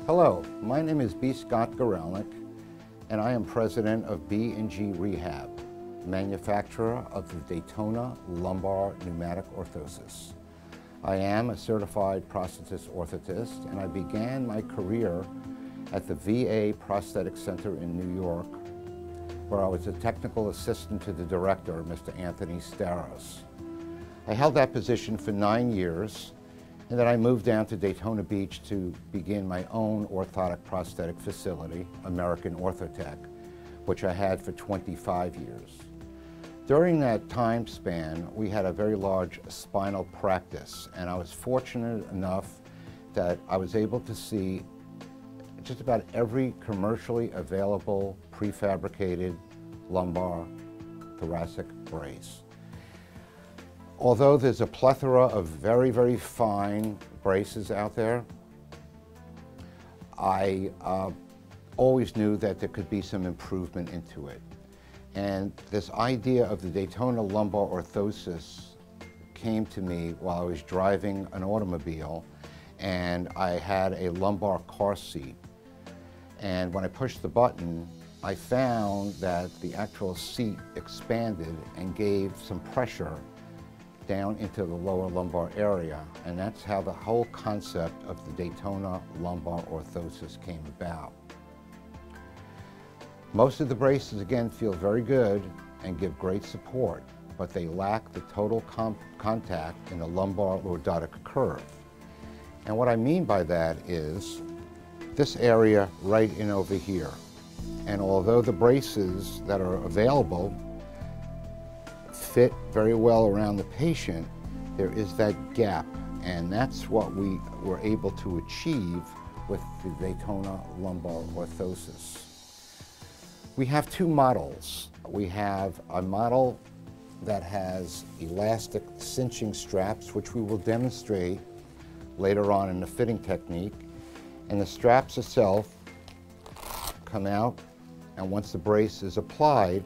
Hello, my name is B. Scott Gorelnik, and I am president of B&G Rehab, manufacturer of the Daytona Lumbar Pneumatic Orthosis. I am a certified prosthetist orthotist, and I began my career at the VA Prosthetic Center in New York, where I was a technical assistant to the director, Mr. Anthony Staros. I held that position for 9 years, and then I moved down to Daytona Beach to begin my own orthotic prosthetic facility, American Orthotech, which I had for 25 years. During that time span, we had a very large spinal practice, and I was fortunate enough that I was able to see just about every commercially available prefabricated lumbar thoracic brace. Although there's a plethora of very, very fine braces out there, I always knew that there could be some improvement into it. And this idea of the Daytona Lumbar Orthosis came to me while I was driving an automobile, and I had a lumbar car seat. And when I pushed the button, I found that the actual seat expanded and gave some pressure down into the lower lumbar area, and that's how the whole concept of the Daytona Lumbar Orthosis came about. Most of the braces, again, feel very good and give great support, but they lack the total contact in the lumbar lordotic curve. And what I mean by that is this area right in over here. And although the braces that are available fit very well around the patient, there is that gap, and that's what we were able to achieve with the Daytona Lumbar Orthosis. We have two models. We have a model that has elastic cinching straps, which we will demonstrate later on in the fitting technique, and the straps itself come out, and once the brace is applied,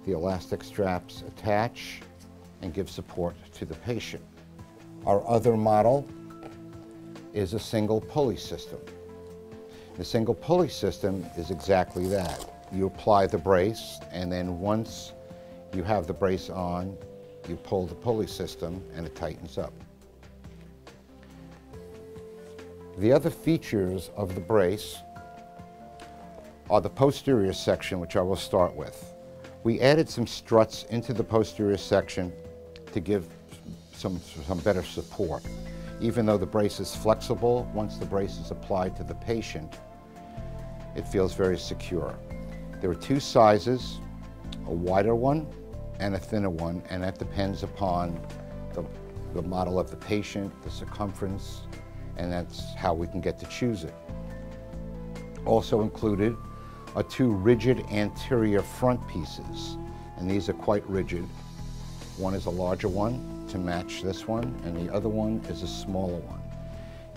the elastic straps attach and give support to the patient. Our other model is a single pulley system. The single pulley system is exactly that. You apply the brace, and then once you have the brace on, you pull the pulley system and it tightens up. The other features of the brace are the posterior section, which I will start with. We added some struts into the posterior section to give some better support. Even though the brace is flexible, once the brace is applied to the patient, it feels very secure. There are two sizes, a wider one and a thinner one, and that depends upon the model of the patient, the circumference, and that's how we can get to choose it. Also included are two rigid anterior front pieces, and these are quite rigid. One is a larger one to match this one, and the other one is a smaller one.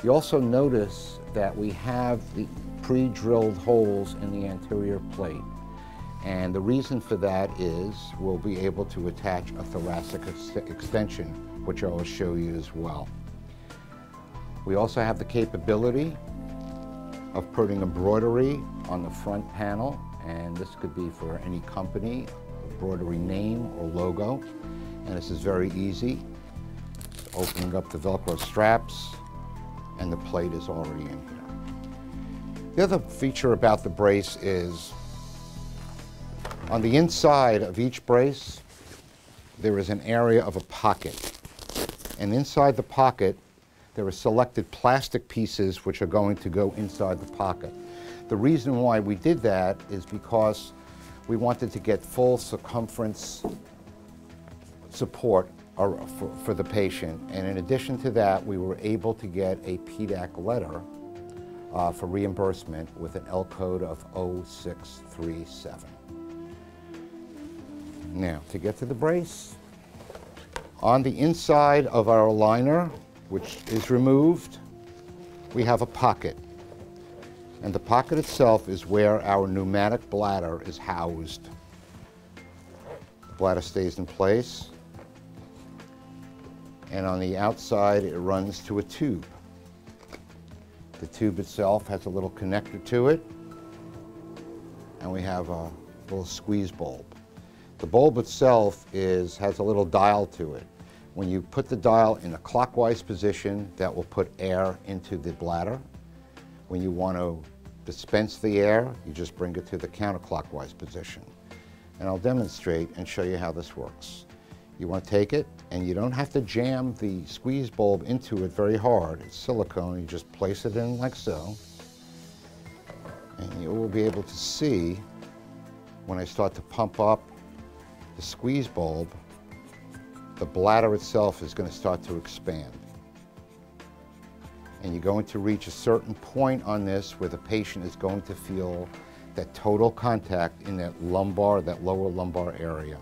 You also notice that we have the pre-drilled holes in the anterior plate, and the reason for that is we'll be able to attach a thoracic extension, which I will show you as well. We also have the capability of putting embroidery on the front panel, and this could be for any company, embroidery name or logo, and this is very easy. Opening up the Velcro straps, and the plate is already in here. The other feature about the brace is on the inside of each brace, there is an area of a pocket, and inside the pocket there are selected plastic pieces which are going to go inside the pocket. The reason why we did that is because we wanted to get full circumference support for the patient, and in addition to that, we were able to get a PDAC letter for reimbursement with an L code of 0637. Now, to get to the brace, on the inside of our liner, which is removed, we have a pocket. And the pocket itself is where our pneumatic bladder is housed. The bladder stays in place, and on the outside it runs to a tube. The tube itself has a little connector to it, and we have a little squeeze bulb. The bulb itself has a little dial to it. When you put the dial in a clockwise position, that will put air into the bladder. When you want to dispense the air, you just bring it to the counterclockwise position. And I'll demonstrate and show you how this works. You want to take it, and you don't have to jam the squeeze bulb into it very hard. It's silicone. You just place it in like so. And you will be able to see when I start to pump up the squeeze bulb, the bladder itself is going to start to expand. And you're going to reach a certain point on this where the patient is going to feel that total contact in that lumbar, that lower lumbar area.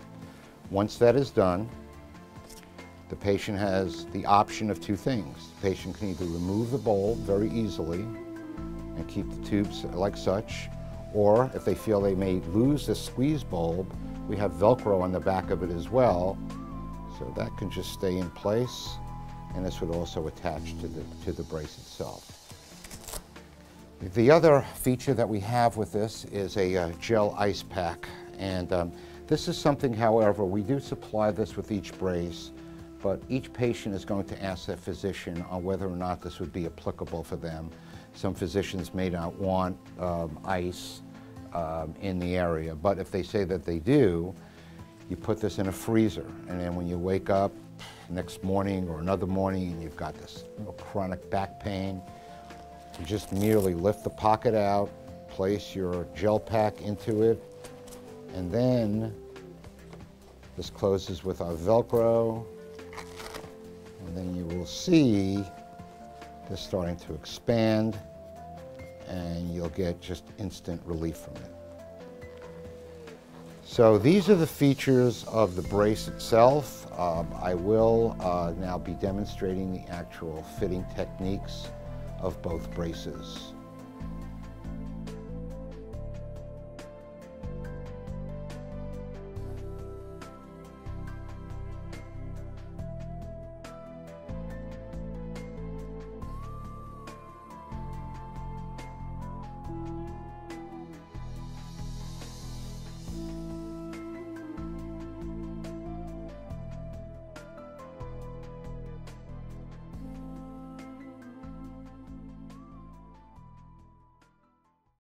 Once that is done, the patient has the option of two things. The patient can either remove the bulb very easily and keep the tubes like such, or if they feel they may lose the squeeze bulb, we have Velcro on the back of it as well, so that can just stay in place, and this would also attach to the brace itself. The other feature that we have with this is a gel ice pack, and this is something, however, we do supply this with each brace, but each patient is going to ask their physician on whether or not this would be applicable for them. Some physicians may not want ice in the area, but if they say that they do, you put this in a freezer, and then when you wake up next morning or another morning and you've got this chronic back pain, you just merely lift the pocket out, place your gel pack into it, and then this closes with our Velcro, and then you will see this starting to expand, and you'll get just instant relief from it. So these are the features of the brace itself. I will now be demonstrating the actual fitting techniques of both braces.